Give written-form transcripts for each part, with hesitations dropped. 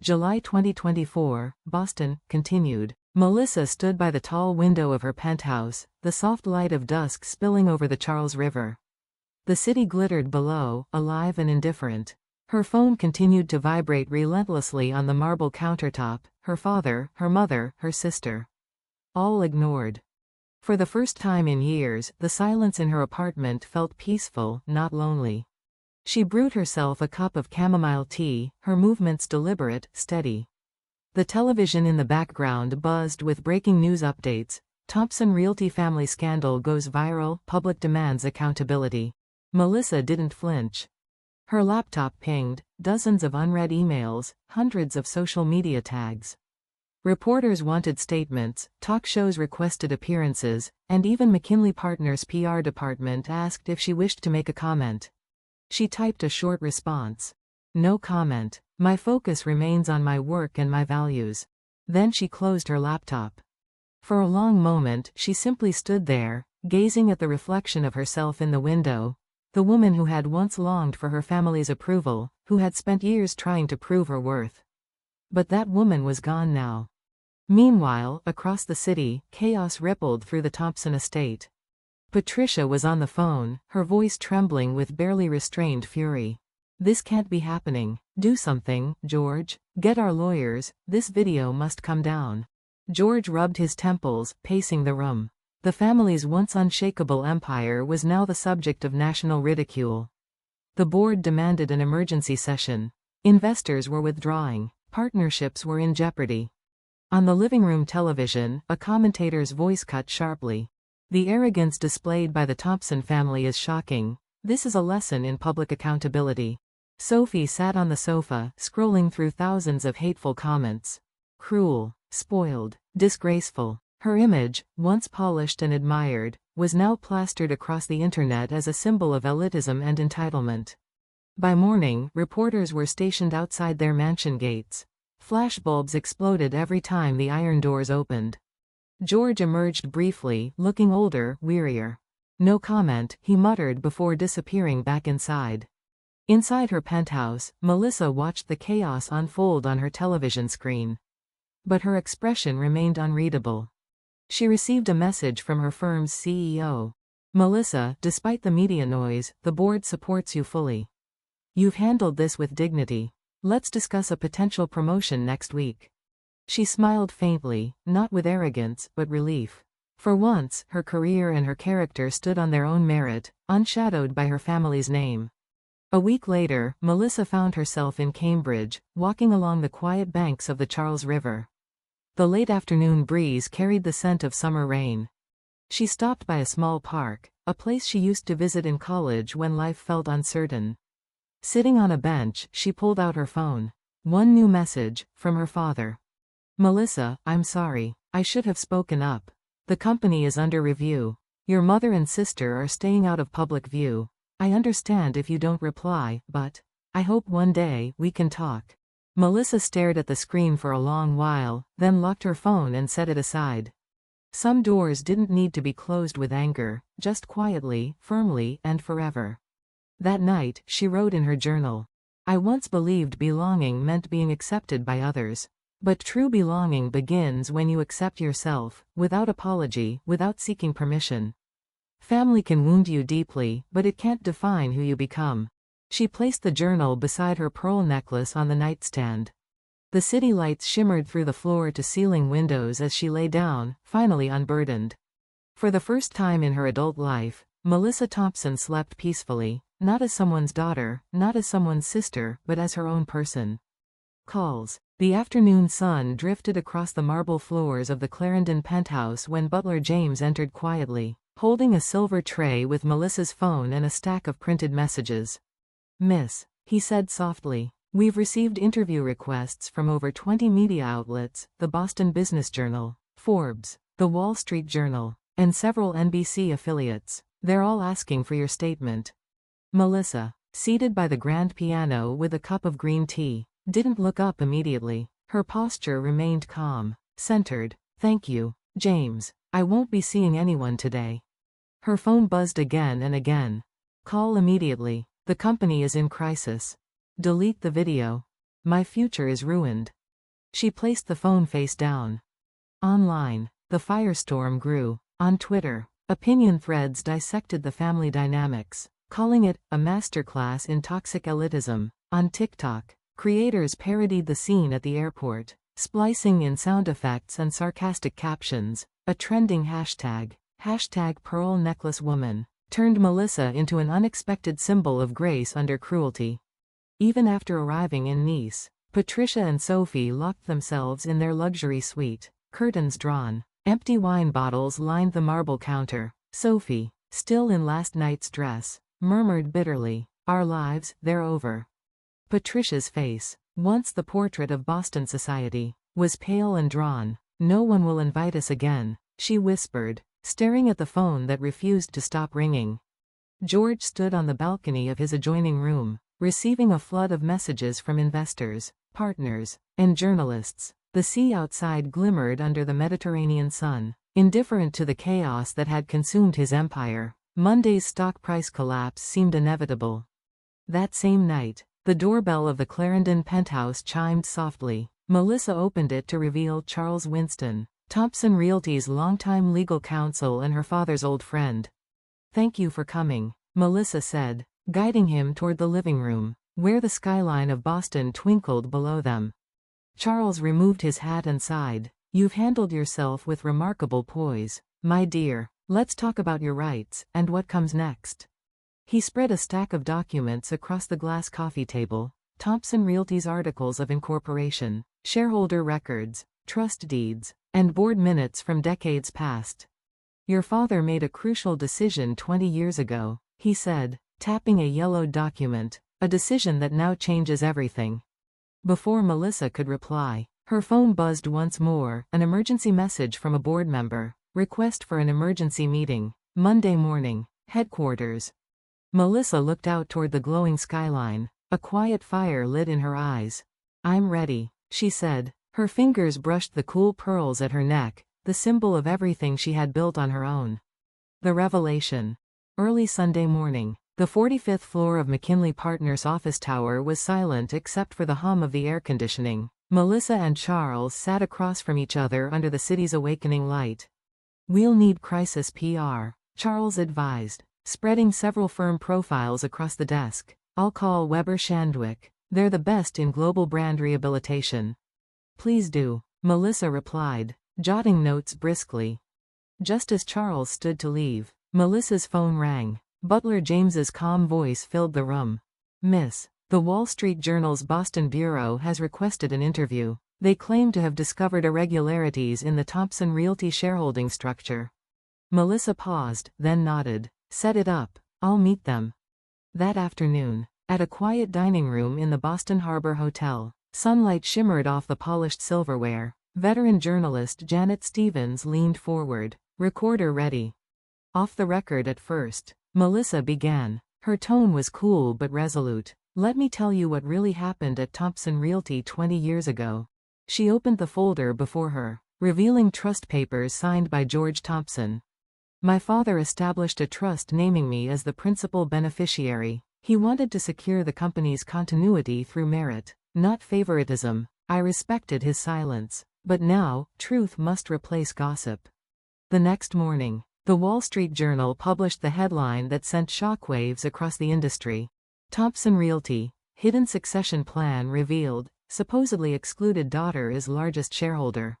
July 2024, Boston, continued. Melissa stood by the tall window of her penthouse, the soft light of dusk spilling over the Charles River. The city glittered below, alive and indifferent. Her phone continued to vibrate relentlessly on the marble countertop, her father, her mother, her sister. All ignored. For the first time in years, the silence in her apartment felt peaceful, not lonely. She brewed herself a cup of chamomile tea, her movements deliberate, steady. The television in the background buzzed with breaking news updates. Thompson Realty family scandal goes viral, public demands accountability. Melissa didn't flinch. Her laptop pinged, dozens of unread emails, hundreds of social media tags. Reporters wanted statements, talk shows requested appearances, and even McKinley Partners' PR department asked if she wished to make a comment. She typed a short response. No comment. My focus remains on my work and my values. Then she closed her laptop. For a long moment, she simply stood there, gazing at the reflection of herself in the window, the woman who had once longed for her family's approval, who had spent years trying to prove her worth. But that woman was gone now. Meanwhile, across the city, chaos rippled through the Thompson estate. Patricia was on the phone, her voice trembling with barely restrained fury. This can't be happening. Do something, George. Get our lawyers. This video must come down. George rubbed his temples, pacing the room. The family's once unshakable empire was now the subject of national ridicule. The board demanded an emergency session. Investors were withdrawing. Partnerships were in jeopardy. On the living room television, a commentator's voice cut sharply. The arrogance displayed by the Thompson family is shocking. This is a lesson in public accountability. Sophie sat on the sofa, scrolling through thousands of hateful comments. Cruel, spoiled, disgraceful. Her image, once polished and admired, was now plastered across the internet as a symbol of elitism and entitlement. By morning, reporters were stationed outside their mansion gates. Flashbulbs exploded every time the iron doors opened. George emerged briefly, looking older, wearier. No comment, he muttered before disappearing back inside. Inside her penthouse, Melissa watched the chaos unfold on her television screen. But her expression remained unreadable. She received a message from her firm's CEO. Melissa, despite the media noise, the board supports you fully. You've handled this with dignity. Let's discuss a potential promotion next week. She smiled faintly, not with arrogance, but relief. For once, her career and her character stood on their own merit, unshadowed by her family's name. A week later, Melissa found herself in Cambridge, walking along the quiet banks of the Charles River. The late afternoon breeze carried the scent of summer rain. She stopped by a small park, a place she used to visit in college when life felt uncertain. Sitting on a bench, she pulled out her phone. One new message, from her father. Melissa, I'm sorry. I should have spoken up. The company is under review. Your mother and sister are staying out of public view. I understand if you don't reply, but I hope one day we can talk. Melissa stared at the screen for a long while, then locked her phone and set it aside. Some doors didn't need to be closed with anger, just quietly, firmly, and forever. That night, she wrote in her journal. I once believed belonging meant being accepted by others. But true belonging begins when you accept yourself, without apology, without seeking permission. Family can wound you deeply, but it can't define who you become. She placed the journal beside her pearl necklace on the nightstand. The city lights shimmered through the floor-to-ceiling windows as she lay down, finally unburdened. For the first time in her adult life, Melissa Thompson slept peacefully, not as someone's daughter, not as someone's sister, but as her own person. Calls. The afternoon sun drifted across the marble floors of the Clarendon penthouse when butler James entered quietly, holding a silver tray with Melissa's phone and a stack of printed messages. Miss, he said softly, we've received interview requests from over 20 media outlets, the Boston Business Journal, Forbes, the Wall Street Journal, and several NBC affiliates. They're all asking for your statement. Melissa, seated by the grand piano with a cup of green tea, didn't look up immediately. Her posture remained calm, centered. Thank you, James. I won't be seeing anyone today. Her phone buzzed again and again. Call immediately. The company is in crisis. Delete the video. My future is ruined. She placed the phone face down. Online, the firestorm grew. On Twitter, opinion threads dissected the family dynamics, calling it a masterclass in toxic elitism. On TikTok, creators parodied the scene at the airport, splicing in sound effects and sarcastic captions. A trending hashtag Pearl Necklace Woman, turned Melissa into an unexpected symbol of grace under cruelty. Even after arriving in Nice, Patricia and Sophie locked themselves in their luxury suite, curtains drawn. Empty wine bottles lined the marble counter. Sophie, still in last night's dress, murmured bitterly, "Our lives, they're over." Patricia's face, once the portrait of Boston society, was pale and drawn. "No one will invite us again," she whispered, staring at the phone that refused to stop ringing. George stood on the balcony of his adjoining room, receiving a flood of messages from investors, partners, and journalists. The sea outside glimmered under the Mediterranean sun, indifferent to the chaos that had consumed his empire. Monday's stock price collapse seemed inevitable. That same night, the doorbell of the Clarendon penthouse chimed softly. Melissa opened it to reveal Charles Winston, Thompson Realty's longtime legal counsel and her father's old friend. "Thank you for coming," Melissa said, guiding him toward the living room, where the skyline of Boston twinkled below them. Charles removed his hat and sighed. "You've handled yourself with remarkable poise, my dear. Let's talk about your rights, and what comes next." He spread a stack of documents across the glass coffee table. Thompson Realty's articles of incorporation, shareholder records, trust deeds, and board minutes from decades past. "Your father made a crucial decision 20 years ago," he said, tapping a yellowed document, "a decision that now changes everything." Before Melissa could reply, her phone buzzed once more, an emergency message from a board member. "Request for an emergency meeting. Monday morning, headquarters." Melissa looked out toward the glowing skyline, a quiet fire lit in her eyes. "I'm ready," she said. Her fingers brushed the cool pearls at her neck, the symbol of everything she had built on her own. The revelation. Early Sunday morning, the 45th floor of McKinley Partners' office tower was silent except for the hum of the air conditioning. Melissa and Charles sat across from each other under the city's awakening light. "We'll need crisis PR," Charles advised, spreading several firm profiles across the desk. "I'll call Weber Shandwick. They're the best in global brand rehabilitation." "Please do," Melissa replied, jotting notes briskly. Just as Charles stood to leave, Melissa's phone rang. Butler James's calm voice filled the room. "Miss, the Wall Street Journal's Boston bureau has requested an interview. They claim to have discovered irregularities in the Thompson Realty shareholding structure." Melissa paused, then nodded. "Set it up. I'll meet them." That afternoon, at a quiet dining room in the Boston Harbor Hotel, sunlight shimmered off the polished silverware. Veteran journalist Janet Stevens leaned forward, recorder ready. "Off the record at first," Melissa began. Her tone was cool but resolute. "Let me tell you what really happened at Thompson Realty 20 years ago." She opened the folder before her, revealing trust papers signed by George Thompson. "My father established a trust naming me as the principal beneficiary. He wanted to secure the company's continuity through merit, not favoritism. I respected his silence. But now, truth must replace gossip." The next morning, the Wall Street Journal published the headline that sent shockwaves across the industry. Thompson Realty, hidden succession plan revealed, supposedly excluded daughter is largest shareholder.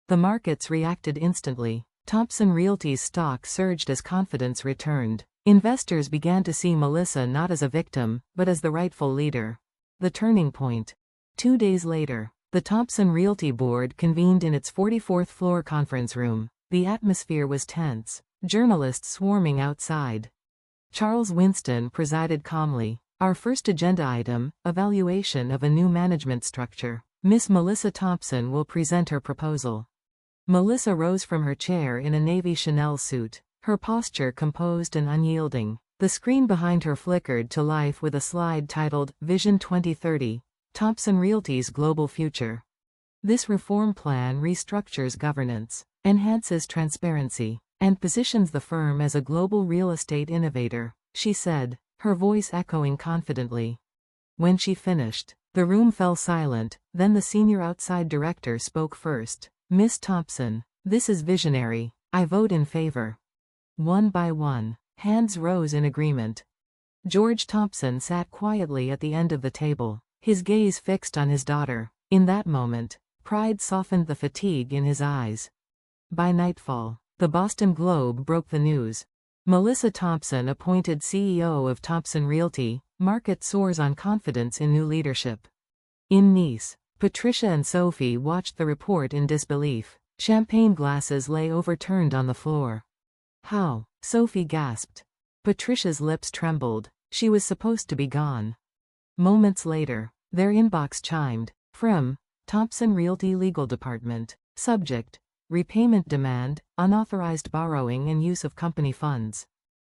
The markets reacted instantly. Thompson Realty's stock surged as confidence returned. Investors began to see Melissa not as a victim, but as the rightful leader. The turning point. 2 days later, the Thompson Realty board convened in its 44th floor conference room. The atmosphere was tense, journalists swarming outside. Charles Winston presided calmly. "Our first agenda item, evaluation of a new management structure. Miss Melissa Thompson will present her proposal." Melissa rose from her chair in a navy Chanel suit, her posture composed and unyielding. The screen behind her flickered to life with a slide titled, "Vision 2030, Thompson Realty's Global Future." This reform plan restructures governance, enhances transparency, and positions the firm as a global real estate innovator, she said, her voice echoing confidently. When she finished, the The room fell silent, then the senior outside director spoke first. Miss Thompson, this is visionary. I vote in favor. One by one, hands rose in agreement. George Thompson sat quietly at the end of the table, his gaze fixed on his daughter. In that moment, pride softened the fatigue in his eyes. By nightfall, the Boston Globe broke the news. Melissa Thompson appointed CEO of Thompson Realty. Market soars on confidence in new leadership. In Nice, Patricia and Sophie watched the report in disbelief. Champagne glasses lay overturned on the floor. How? Sophie gasped. Patricia's lips trembled. She was supposed to be gone. Moments later, their inbox chimed. From Thompson Realty Legal Department. Subject: repayment demand, unauthorized borrowing and use of company funds.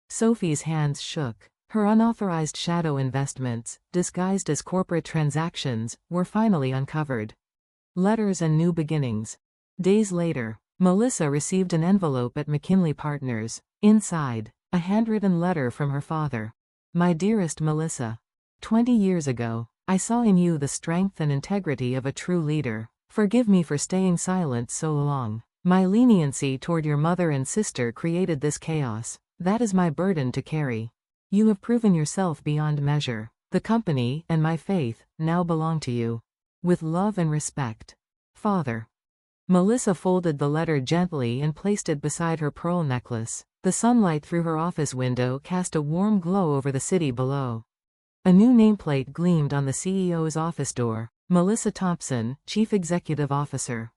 Sophie's hands shook. Her unauthorized shadow investments, disguised as corporate transactions, were finally uncovered. Letters and new beginnings. Days later, Melissa received an envelope at McKinley Partners. Inside, a handwritten letter from her father. My dearest Melissa, 20 years ago, I saw in you the strength and integrity of a true leader. Forgive me for staying silent so long. My leniency toward your mother and sister created this chaos. That is my burden to carry. You have proven yourself beyond measure. The company and my faith now belong to you. With love and respect. Father. Melissa folded the letter gently and placed it beside her pearl necklace. The sunlight through her office window cast a warm glow over the city below. A new nameplate gleamed on the CEO's office door. Melissa Thompson, Chief Executive Officer.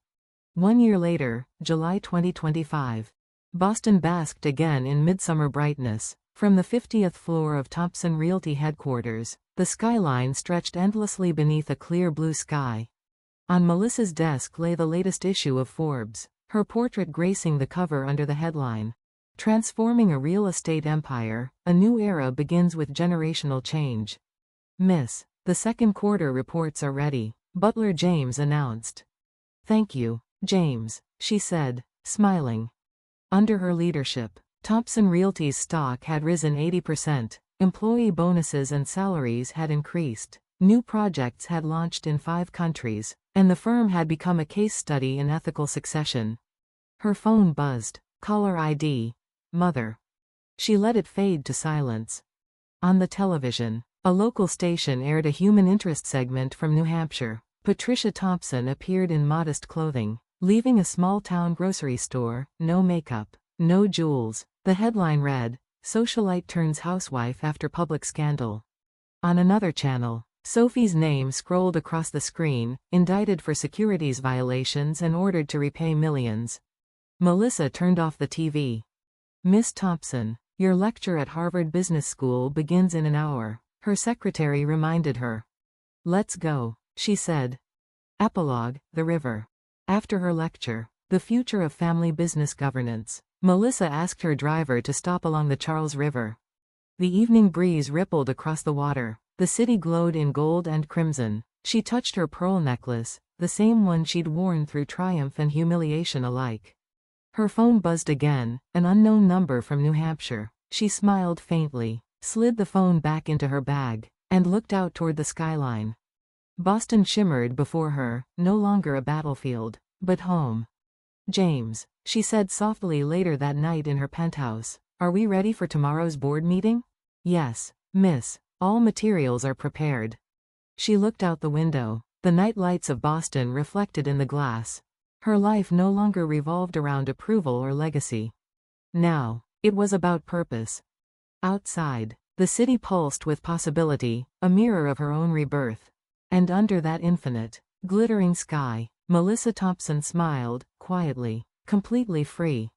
1 year later, July 2025. Boston basked again in midsummer brightness. From the 50th floor of Thompson Realty headquarters, the skyline stretched endlessly beneath a clear blue sky. On Melissa's desk lay the latest issue of Forbes, her portrait gracing the cover under the headline. Transforming a real estate empire, a new era begins with generational change. Miss, the second quarter reports are ready, Butler James announced. Thank you, James, she said, smiling. Under her leadership, Thompson Realty's stock had risen 80%, employee bonuses and salaries had increased, new projects had launched in 5 countries, and the firm had become a case study in ethical succession. Her phone buzzed. Caller ID. Mother. She let it fade to silence. On the television, a local station aired a human interest segment from New Hampshire. Patricia Thompson appeared in modest clothing, leaving a small-town grocery store, no makeup, no jewels. The headline read, Socialite turns housewife after public scandal. On another channel, Sophie's name scrolled across the screen, indicted for securities violations and ordered to repay millions. Melissa turned off the TV. Miss Thompson, your lecture at Harvard Business School begins in an hour, her secretary reminded her. Let's go, she said. Epilogue, The River. After her lecture, The Future of Family Business Governance, Melissa asked her driver to stop along the Charles River. The evening breeze rippled across the water. The city glowed in gold and crimson. She touched her pearl necklace, the same one she'd worn through triumph and humiliation alike. Her phone buzzed again, an unknown number from New Hampshire. She smiled faintly, slid the phone back into her bag, and looked out toward the skyline. Boston shimmered before her, no longer a battlefield, but home. James, she said softly later that night in her penthouse, are we ready for tomorrow's board meeting? Yes, miss, all materials are prepared. She looked out the window, the night lights of Boston reflected in the glass. Her life no longer revolved around approval or legacy. Now, it was about purpose. Outside, the city pulsed with possibility, a mirror of her own rebirth. And under that infinite, glittering sky, Melissa Thompson smiled, quietly, completely free.